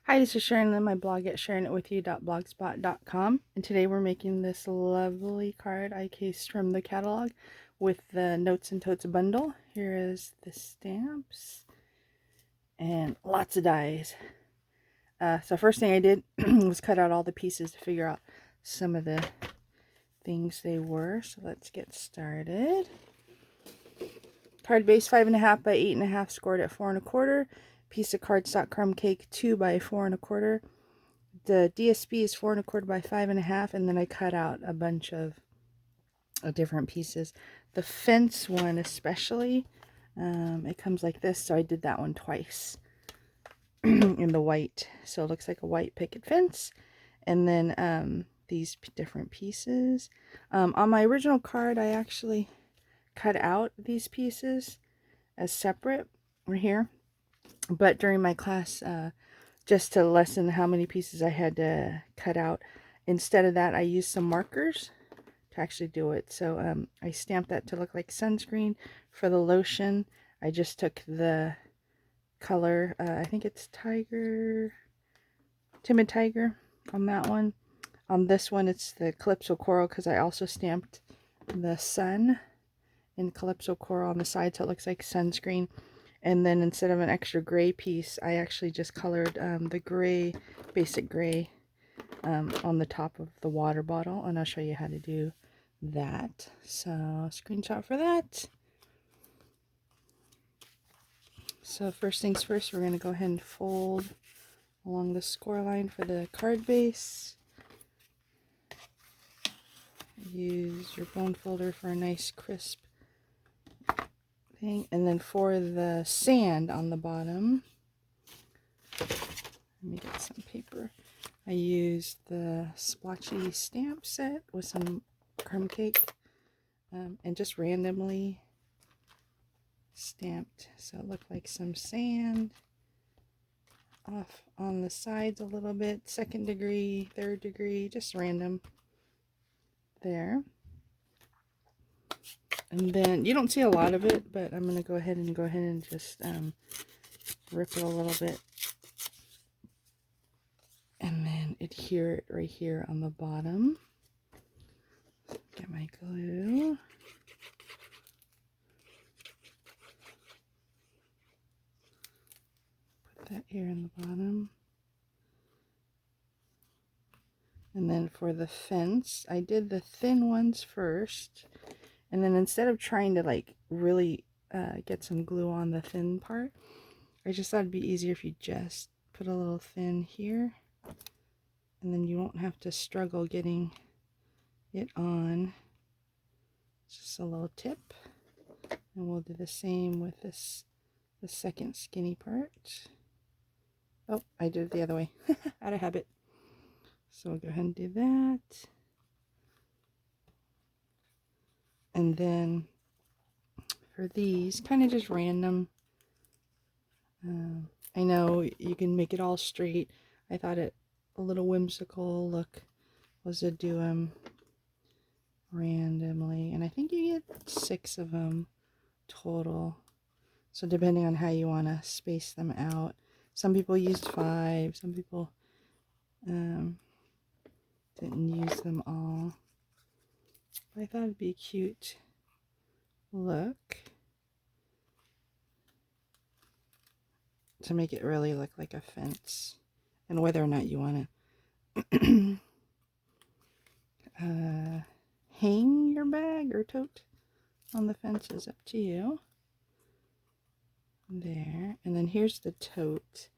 Hi, this is Sharon Lim, my blog at sharonitwithyou.blogspot.com, and today we're making this lovely card I cased from the catalog with the Notes and Totes bundle. Here is the stamps and lots of dies. So first thing I did was cut out all the pieces to figure out some of the things they were. So let's get started. Card base 5.5 by 8.5, scored at 4 1/4. Piece of cardstock crumb cake 2 by 4 1/4. The DSP is 4 1/4 by 5.5, and then I cut out a bunch of different pieces. The fence one especially, it comes like this, so I did that one twice in the white, so it looks like a white picket fence. And then these different pieces. On my original card, I actually cut out these pieces as separate right here, but during my class, just to lessen how many pieces I had to cut out, instead of that I used some markers to actually do it. So I stamped that to look like sunscreen. For the lotion, I just took the color, I think it's Timid Tiger on that one. On this one it's the Calypso Coral, because I also stamped the sun in Calypso Coral on the side, so it looks like sunscreen. And then instead of an extra gray piece, I actually just colored the gray, basic gray, on the top of the water bottle. And I'll show you how to do that. So, screenshot for that. So first things first, we're going to go ahead and fold along the score line for the card base. Use your bone folder for a nice crisp thing. And then for the sand on the bottom, let me get some paper. I used the splotchy stamp set with some crumb cake, and just randomly stamped, so it looked like some sand off on the sides a little bit, 2nd degree, 3rd degree, just random there. And then you don't see a lot of it, but I'm going to go ahead and just rip it a little bit, and then adhere it right here on the bottom. Get my glue. Put that here in the bottom. And then for the fence, I did the thin ones first, and then instead of trying to like really get some glue on the thin part, I just thought it'd be easier if you just put a little thin here, and then you won't have to struggle getting it on. Just a little tip. And we'll do the same with this, the second skinny part. Oh, I did it the other way. Out of habit. So we'll go ahead and do that. And then for these, kind of just random. I know you can make it all straight. I thought it a little whimsical look was to do them randomly. And I think you get 6 of them total. So depending on how you want to space them out. Some people used 5. Some people didn't use them all. But I thought it'd be a cute look to make it really look like a fence. And whether or not you want to hang your bag or tote on the fence is up to you. There. And then here's the tote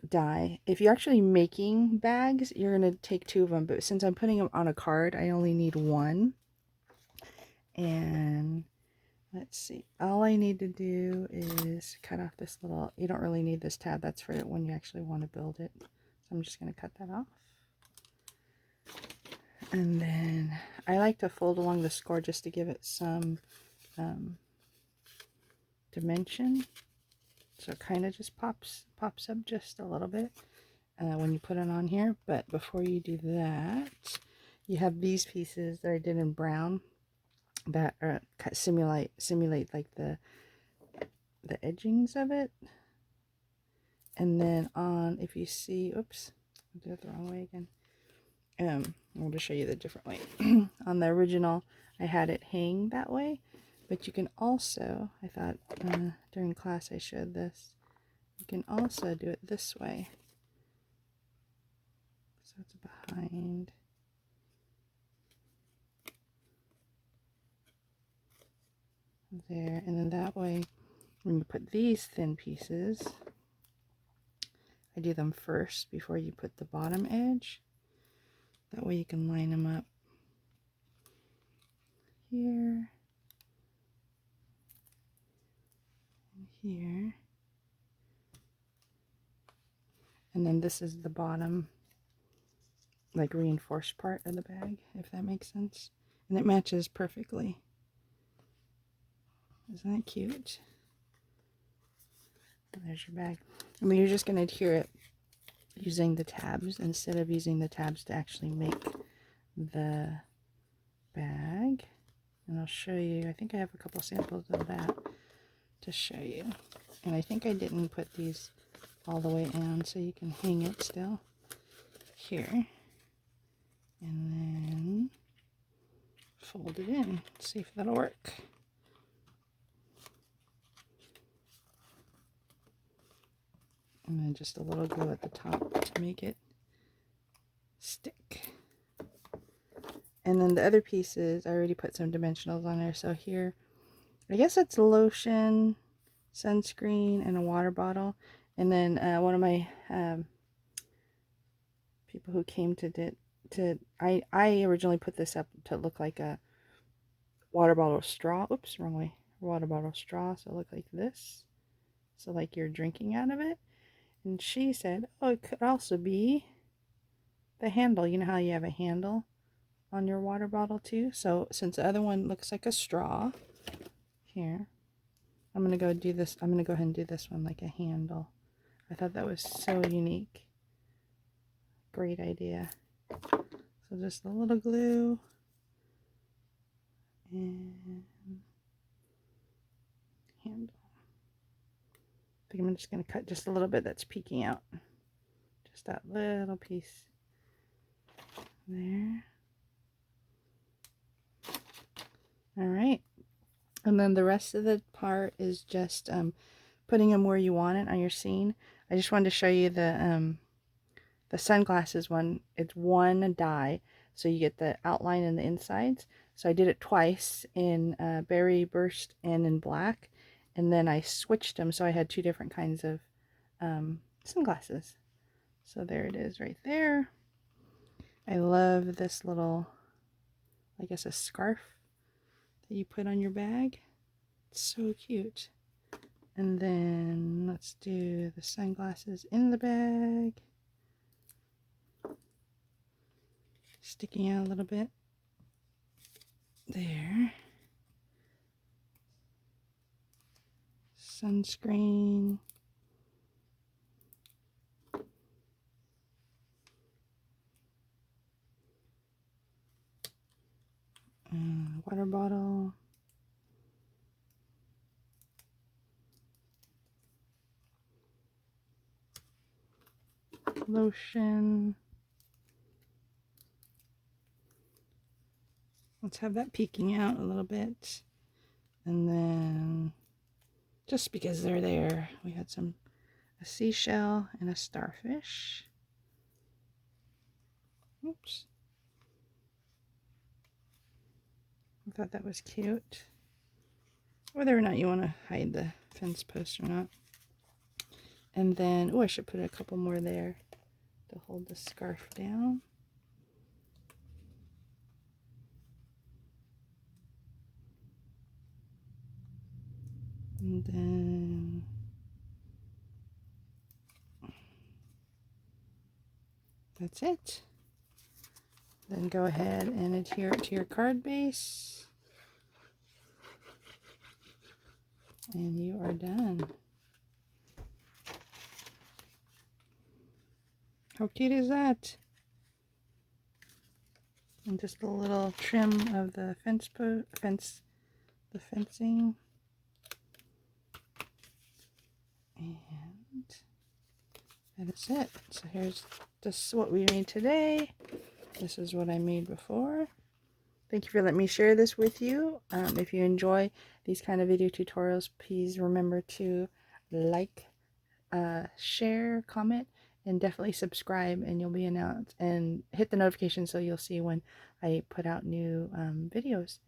die. If you're actually making bags, you're going to take 2 of them. But since I'm putting them on a card, I only need 1. And let's see. All I need to do is cut off this little, you don't really need this tab. That's for when you actually want to build it. So I'm just going to cut that off. And then I like to fold along the score just to give it some dimension. So it kind of just pops up just a little bit when you put it on here. But before you do that, you have these pieces that I did in brown that are simulate like the edgings of it. And then on, if you see, oops, I did it the wrong way again. I'll just show you the different way. On the original, I had it hang that way, but you can also, I thought during class I showed this, you can also do it this way. So it's behind. There, and then that way, when you put these thin pieces, I do them first before you put the bottom edge. That way you can line them up here, and here. And then this is the bottom, like reinforced part of the bag, if that makes sense. And it matches perfectly. Isn't that cute? And there's your bag. I mean, you're just going to adhere it using the tabs instead of using the tabs to actually make the bag. And I'll show you, I think I have a couple samples of that to show you. And I think I didn't put these all the way on, so you can hang it still here. And then fold it in. See if that'll work. And then just a little glue at the top to make it stick. And then the other pieces, I already put some dimensionals on there. So here, I guess it's lotion, sunscreen, and a water bottle. And then one of my people who came I originally put this up to look like a water bottle straw. Oops, wrong way. Water bottle straw. So it looked like this. So like you're drinking out of it. And she said, oh, it could also be the handle. You know how you have a handle on your water bottle too? So since the other one looks like a straw, here, I'm going to go do this. I'm going to go ahead and do this one like a handle. I thought that was so unique. Great idea. So just a little glue. And handle. I think I'm just going to cut just a little bit that's peeking out. Just that little piece there. All right. And then the rest of the part is just putting them where you want it on your scene. I just wanted to show you the sunglasses one. It's one die, so you get the outline and the insides. So I did it twice in Berry Burst and in black. And then I switched them, so I had two different kinds of sunglasses. So there it is right there. I love this little, I guess, a scarf that you put on your bag. It's so cute. And then let's do the sunglasses in the bag. Sticking out a little bit. There. Sunscreen. Water bottle. Lotion. Let's have that peeking out a little bit. And then, just because they're there, we had a seashell and a starfish. Oops. I thought that was cute. Whether or not you want to hide the fence post or not. And then, oh, I should put a couple more there to hold the scarf down. And then that's it. Then go ahead and adhere it to your card base. And you are done. How cute is that? And just a little trim of the the fencing. And And that's it. So here's this what we made today. This is what I made before. Thank you for letting me share this with you. If you enjoy these kind of video tutorials, please remember to like, share, comment, and definitely subscribe, and you'll be announced, and hit the notification so you'll see when I put out new videos.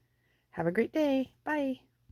Have a great day. Bye.